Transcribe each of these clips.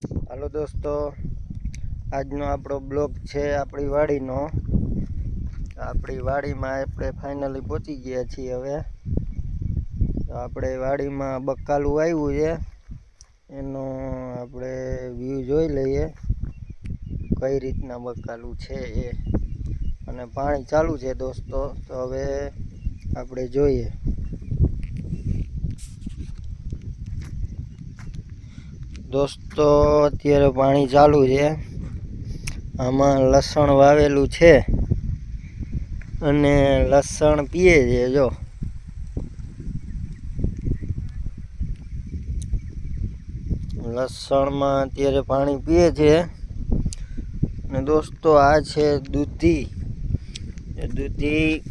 હાલો દોસ્તો, આજનો આપણો બ્લોગ છે આપણી વાડીનો. આપણી વાડીમાં આપણે ફાઇનલી પહોંચી ગયા છીએ. હવે આપણે વાડીમાં બકાલું આવ્યું છે, એનો આપણે વ્યૂ જોઈ લઈએ કઈ રીતના બકાલું છે એ. અને પાણી ચાલુ છે દોસ્તો, તો હવે આપણે જોઈએ. દોસ્તો અત્યારે પાણી ચાલુ છે. આમાં લસણ વાવેલું છે અને લસણ પીએ છે. જો લસણમાં અત્યારે પાણી પીએ છે. અને દોસ્તો આ છે દૂધી. દૂધી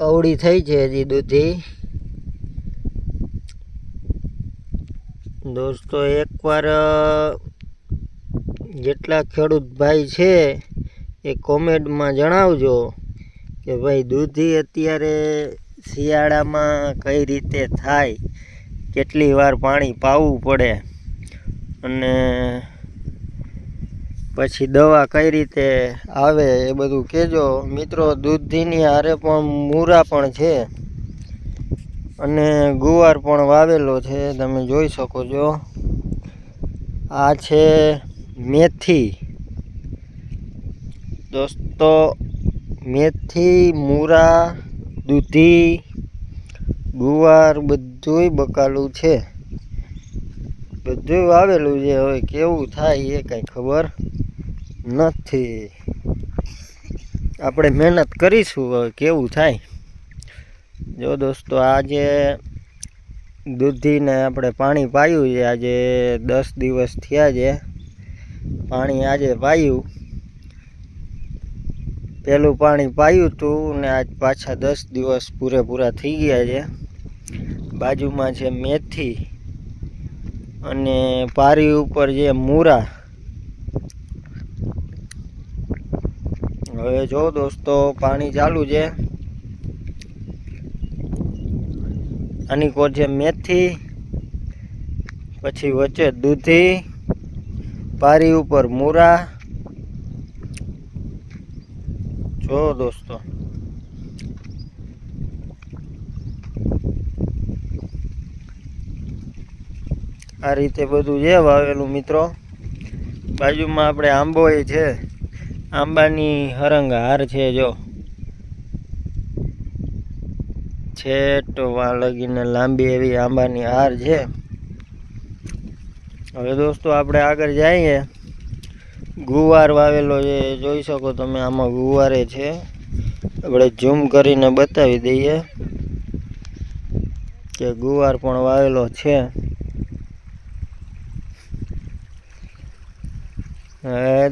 અવળી થઈ છે હજી દૂધી. દોસ્તો એકવાર જેટલા ખેડૂત ભાઈ છે એ કોમેન્ટમાં જણાવજો કે ભાઈ દૂધી અત્યારે શિયાળામાં કઈ રીતે થાય, કેટલી વાર પાણી પાવું પડે, અને પછી દવા કઈ રીતે આવે એ બધું કહેજો મિત્રો. દૂધીની હારે પણ મૂરા પણ છે અને ગુવાર પણ વાવેલો છે, તમે જોઈ શકો છો. આ છે મેથી. દોસ્તો મેથી, મૂરા, દૂધી, ગુવાર બધુંય બકાલું છે, બધું વાવેલું છે. હવે કેવું થાય એ કાંઈ ખબર નથી. આપણે મહેનત કરીશું, હવે કેવું થાય. જો દોસ્તો આજે દૂધીને આપણે પાણી પાયું છે. આજે 10 દિવસ થયા છે પાણી આજે પાયું. પહેલું પાણી પાયું હતું ને આજ પાછા 10 દિવસ પૂરેપૂરા થઈ ગયા છે. બાજુમાં છે મેથી અને પારી ઉપર જે મૂરા. હવે જો દોસ્તો પાણી ચાલુ છે. આની કોર છે મેથી, પછી વચ્ચે દૂધી, પારી ઉપર મૂરા. જો દોસ્તો આ રીતે બધું છે વાવેલું મિત્રો. બાજુમાં આપણે આંબો છે, આંબાની હરંગાર છે. જો છેટ લગીને લાંબી એવી આંબાની હાર છે. હવે દોસ્તો આપણે આગળ જઈએ. ગુવાર વાવેલો છે, જોઈ શકો તમે. આમાં ગુવારે છે, આપણે ઝૂમ કરીને બતાવી દઈએ કે ગુવાર પણ વાવેલો છે.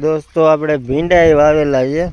દોસ્તો આપણે ભીંડા વાવેલા છે.